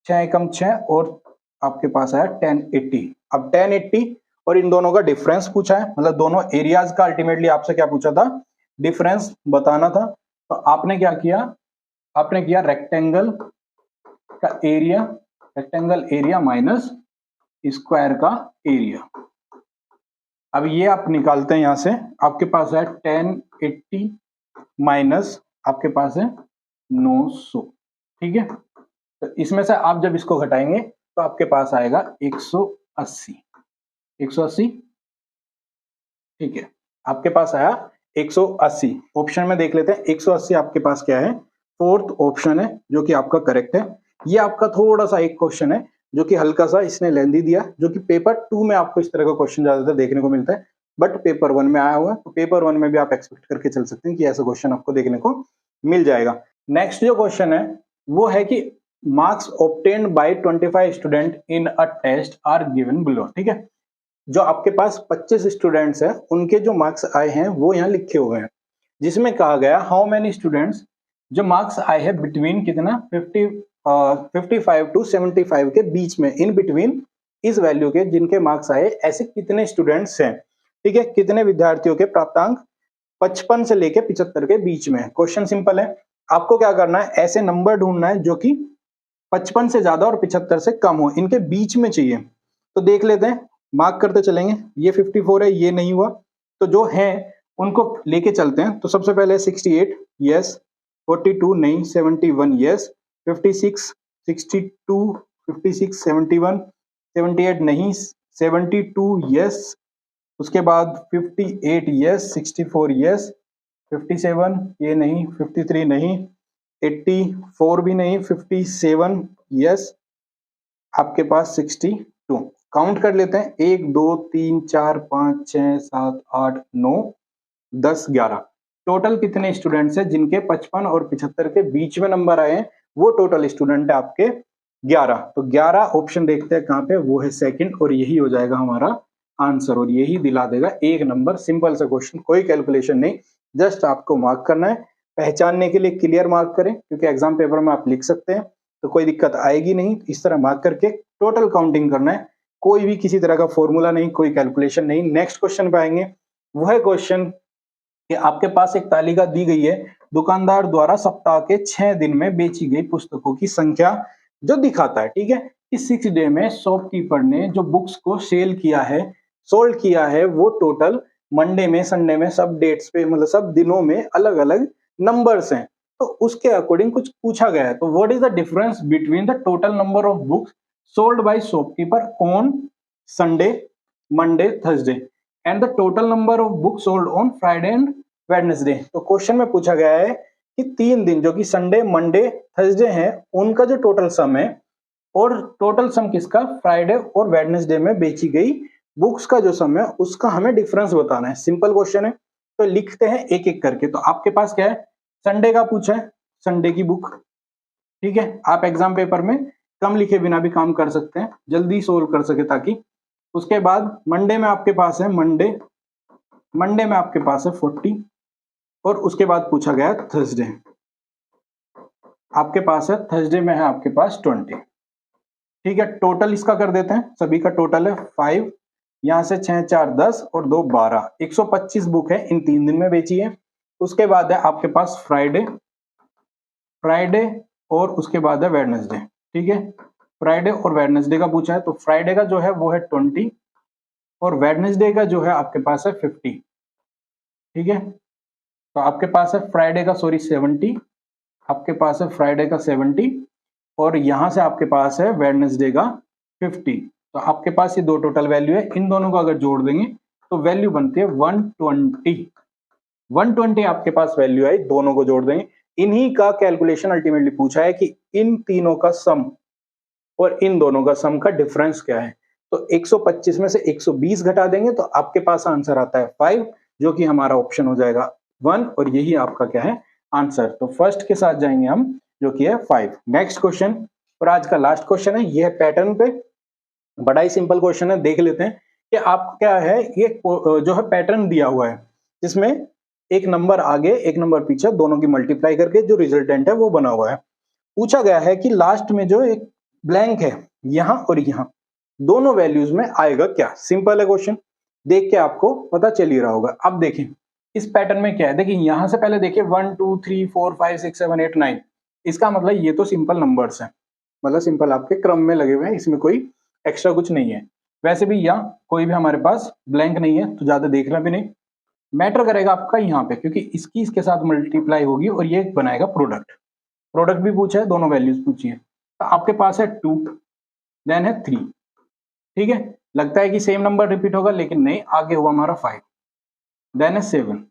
6 एकम 6, और आपके पास आया 1080। अब 1080 और इन दोनों का डिफरेंस पूछा है, मतलब दोनों एरियाज का अल्टीमेटली आपसे क्या पूछा था, डिफरेंस बताना था। तो आपने क्या किया, आपने किया रेक्टेंगल का area, rectangle area minus square का एरिया। अब ये आप निकालते हैं यहां से, आपके पास है 1080 माइनस आपके पास है 900। ठीक है, तो इसमें से आप जब इसको घटाएंगे तो आपके पास आएगा 180। 180, ठीक है, आपके पास आया 180। ऑप्शन में देख लेते हैं, 180 आपके पास क्या है, फोर्थ ऑप्शन है, जो कि आपका करेक्ट है। ये आपका थोड़ा सा एक क्वेश्चन है जो कि हल्का सा इसने लेंदी दिया, जो कि पेपर 2 में आपको इस तरह का क्वेश्चन ज्यादातर देखने को मिलता है, बट पेपर 1 में आया हुआ है, तो पेपर 1 में भी आप एक्सपेक्ट करके चल सकते हैं कि ऐसा क्वेश्चन आपको देखने को मिल जाएगा। नेक्स्ट जो क्वेश्चन है वो है कि marks obtained by 25 student in a test are given below. ठीक है, जो आपके पास 25 स्टूडेंट्स हैं, उनके जो मार्क्स आए हैं वो यहाँ लिखे हुए हैं, जिसमें कहा गया हाउ मेनी स्टूडेंट्स, जो मार्क्स आए हैं बिटवीन कितना 55 टू 75 के बीच में, इन बिटवीन इस वैल्यू के जिनके मार्क्स आए, ऐसे कितने स्टूडेंट्स हैं। ठीक है, कितने विद्यार्थियों के प्राप्तांक 55 से लेके 75 के बीच में। क्वेश्चन सिंपल है, आपको क्या करना है, ऐसे नंबर ढूंढना है जो कि 55 से ज्यादा और 75 से कम हो, इनके बीच में चाहिए। तो देख लेते हैं, मार्क करते चलेंगे। ये 54 है, ये नहीं हुआ, तो जो है उनको लेके चलते हैं। तो सबसे पहले 68 यस, 42 नहीं, 71 यस, 56 62 56 71 78 नहीं, 72 यस, उसके बाद 58 यस, 64 यस, 57 ये नहीं, 53 नहीं, 84 भी नहीं, 57 यस, आपके पास 62। काउंट कर लेते हैं, 1 2 3 4 5 6 7 8 9 10 11। टोटल कितने स्टूडेंट्स हैं जिनके 55 और 75 के बीच में नंबर आए हैं, वो टोटल स्टूडेंट है आपके 11। तो 11 ऑप्शन देखते हैं कहां पे, वो है सेकंड, और यही हो जाएगा हमारा आंसर, और यही दिला देगा 1 नंबर। सिंपल सा क्वेश्चन, कोई कैलकुलेशन नहीं, जस्ट आपको मार्क करना है। पहचानने के लिए क्लियर मार्क करें, क्योंकि एग्जाम पेपर में आप लिख सकते हैं तो कोई दिक्कत आएगी नहीं। इस तरह मार्क करके टोटल काउंटिंग करना है, कोई भी किसी तरह का फॉर्मूला नहीं, कोई कैलकुलेशन नहीं। नेक्स्ट क्वेश्चन पे आएंगे। वो है क्वेश्चन कि आपके पास एक तालिका दी गई है, दुकानदार द्वारा सप्ताह के 6 दिन में बेची गई पुस्तकों की संख्या जो दिखाता है, ठीक है, कि 6 डे में शॉपकीपर ने जो बुक्स को सेल किया है, सोल्ड किया है, वो टोटल मंडे में, संडे में, सब डेट्स पे, मतलब सब दिनों में अलग अलग नंबर्स हैं। तो उसके अकॉर्डिंग कुछ पूछा गया है। तो what is the difference between the total number of books sold by shopkeeper on Sunday, Monday, Thursday and the total number of books sold on Friday and Wednesday. तो क्वेश्चन में पूछा गया है कि 3 दिन जो कि संडे, मंडे, थर्सडे हैं, उनका जो टोटल सम है और टोटल सम किसका, फ्राइडे और वेडनेसडे में बेची गई बुक्स का जो सम है उसका हमें डिफरेंस बताना है। सिंपल क्वेश्चन है, तो लिखते हैं एक एक करके। तो आपके पास क्या है, संडे का पूछा है, संडे की बुक, ठीक है। आप एग्जाम पेपर में कम लिखे बिना भी काम कर सकते हैं, जल्दी सोल्व कर सके ताकि। उसके बाद मंडे में आपके पास है मंडे में आपके पास है 40 और उसके बाद पूछा गया थर्सडे, आपके पास है थर्सडे में है आपके पास 20, ठीक है। टोटल इसका कर देते हैं, सभी का टोटल है 5, यहां से 6 4 10 और 2 12, 125 बुक है, इन 3 दिन में बेची है। उसके बाद है आपके पास फ्राइडे और उसके बाद है वेडनेसडे, ठीक है। फ्राइडे और वेडनेसडे का पूछा है, तो फ्राइडे का जो है वो है 20 और वेडनेसडे का जो है आपके पास है 50, ठीक है। तो आपके पास है फ्राइडे का 70, आपके पास है फ्राइडे का 70 और यहां से आपके पास है वेडनेसडे का 50। तो आपके पास ये दो टोटल वैल्यू है, इन दोनों को अगर जोड़ देंगे तो वैल्यू बनती है 120 आपके पास वैल्यू आई, दोनों को जोड़ देंगे। इन्हीं का कैलकुलेशन अल्टीमेटली पूछा है कि इन तीनों का सम और इन दोनों का सम का डिफरेंस क्या है। तो 125 में से 120 घटा देंगे तो आपके पास आंसर आता है 5, जो कि हमारा ऑप्शन हो जाएगा 1 और यही आपका क्या है आंसर। तो फर्स्ट के साथ जाएंगे हम, जो कि है 5। नेक्स्ट क्वेश्चन और आज का लास्ट क्वेश्चन है, यह पैटर्न पे बड़ा ही सिंपल क्वेश्चन है, देख लेते हैं कि आप क्या है। ये जो है पैटर्न दिया हुआ है जिसमें एक नंबर आगे एक नंबर पीछे दोनों की मल्टीप्लाई करके जो रिजल्टेंट है वो बना हुआ है। पूछा गया है कि लास्ट में जो एक ब्लैंक है यहां और यहां दोनों वैल्यूज में आएगा क्या। सिंपल है क्वेश्चन, देख के आपको पता चल ही रहा होगा। अब देखें इस पैटर्न में क्या है, देखिए यहां से पहले देखिए 1 2 3 4 5 6 7 8 9, इसका मतलब ये तो सिंपल नंबर्स हैं, मतलब सिंपल आपके क्रम में लगे हुए हैं, इसमें कोई एक्स्ट्रा कुछ नहीं है। वैसे भी यहाँ कोई भी हमारे पास ब्लैंक नहीं है तो ज्यादा देखना भी नहीं। मैटर करेगा आपका यहाँ पे, क्योंकि इसकी इसके साथ मल्टीप्लाई होगी और ये बनाएगा प्रोडक्ट भी पूछा है, दोनों वैल्यूज पूछी है। तो आपके पास है 2 देन है 3, ठीक है। लगता है कि सेम नंबर रिपीट होगा लेकिन नहीं, आगे हुआ हमारा 5 देन है 7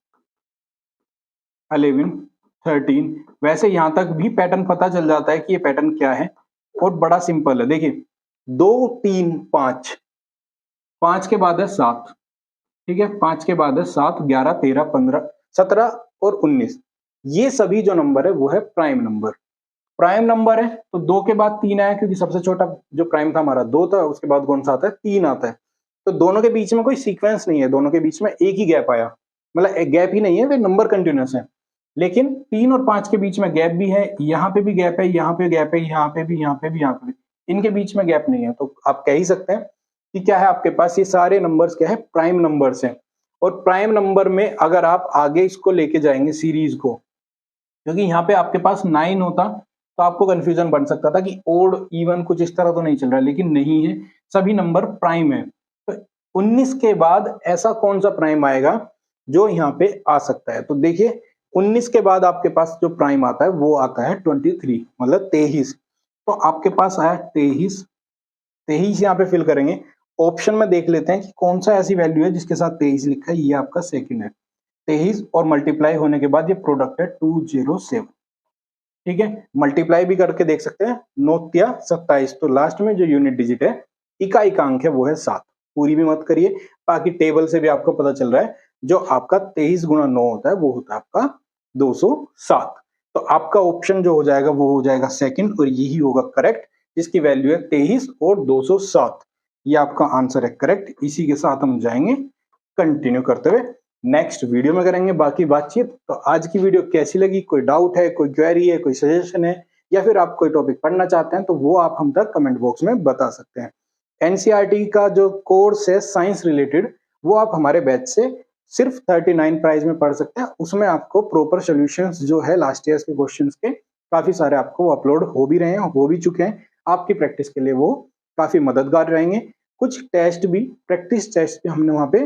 11 13। वैसे यहां तक भी पैटर्न पता चल जाता है कि ये पैटर्न क्या है और बड़ा सिंपल है। देखिए 2 3 5, 5 के बाद है 7, ठीक है, 5 के बाद है 7 11 13 15 17 और 19। ये सभी जो नंबर है वो है प्राइम नंबर है। तो 2 के बाद 3 आया क्योंकि सबसे छोटा जो प्राइम था हमारा 2 था, उसके बाद कौन सा आता है 3 आता है। तो दोनों के बीच में कोई सीक्वेंस नहीं है, दोनों के बीच में एक ही गैप आया, मतलब एक गैप ही नहीं है, वे नंबर कंटिन्यूस है। लेकिन 3 और 5 के बीच में गैप भी है, यहाँ पे भी गैप है, यहाँ पे गैप है, यहाँ पे भी, यहाँ पे भी, यहाँ पे भी, इनके बीच में गैप नहीं है। तो आप कह ही सकते हैं कि क्या है आपके पास ये सारे नंबर्स क्या है प्राइम नंबर्स हैं। और प्राइम नंबर में अगर आप आगे इसको लेके जाएंगे सीरीज को, क्योंकि यहाँ पे आपके पास 9 होता तो आपको कंफ्यूजन बन सकता था कि ओड इवन कुछ इस तरह तो नहीं चल रहा है, लेकिन नहीं है, सभी नंबर प्राइम है। तो 19 के बाद ऐसा कौन सा प्राइम आएगा जो यहाँ पे आ सकता है। तो देखिए 19 के बाद आपके पास जो प्राइम आता है वो आता है 23, मतलब 23। तो आपके पास आया 23 यहाँ पे फिल करेंगे। ऑप्शन में देख लेते हैं कि कौन सा ऐसी वैल्यू है जिसके साथ 23 लिखा है, ये आपका सेकंड है 23 और मल्टीप्लाई होने के बाद ये प्रोडक्ट है 207, ठीक है। मल्टीप्लाई भी करके देख सकते हैं, 9 या 27, तो लास्ट में जो यूनिट डिजिट है इकाई का अंक है वो है 7। पूरी भी मत करिए, बाकी टेबल से भी आपको पता चल रहा है जो आपका 23 गुणा 9 होता है वो होता है आपका 207। तो आपका ऑप्शन जो हो जाएगा वो हो जाएगा सेकंड और यही होगा करेक्ट, जिसकी वैल्यू है 23 और 207। ये आपका आंसर है करेक्ट। इसी के साथ हम जाएंगे कंटिन्यू करते हुए, नेक्स्ट वीडियो में करेंगे बाकी बातचीत। तो आज की वीडियो कैसी लगी, कोई डाउट है, कोई क्वेरी है, कोई सजेशन है, या फिर आप कोई टॉपिक पढ़ना चाहते हैं तो वो आप हम तक कमेंट बॉक्स में बता सकते हैं। एनसीईआरटी का जो कोर्स है साइंस रिलेटेड, वो आप हमारे बैच से सिर्फ 39 प्राइस में पढ़ सकते हैं। उसमें आपको प्रॉपर सॉल्यूशंस जो है लास्ट ईयर के क्वेश्चंस के काफी सारे आपको अपलोड हो भी रहे हैं, हो भी चुके हैं। आपकी प्रैक्टिस के लिए वो काफी मददगार रहेंगे। कुछ टेस्ट भी, प्रैक्टिस टेस्ट भी हमने वहां पे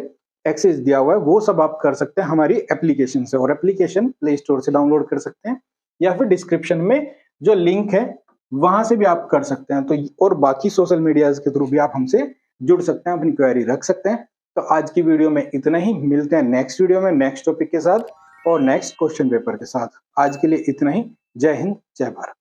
एक्सेस दिया हुआ है, वो सब आप कर सकते हैं हमारी एप्लीकेशन से, और एप्लीकेशन प्ले स्टोर से डाउनलोड कर सकते हैं या फिर डिस्क्रिप्शन में जो लिंक है वहां से भी आप कर सकते हैं। तो और बाकी सोशल मीडिया के थ्रू भी आप हमसे जुड़ सकते हैं, अपनी क्वेरी रख सकते हैं। तो आज की वीडियो में इतना ही, मिलते हैं नेक्स्ट वीडियो में नेक्स्ट टॉपिक के साथ और नेक्स्ट क्वेश्चन पेपर के साथ। आज के लिए इतना ही। जय हिंद, जय भारत।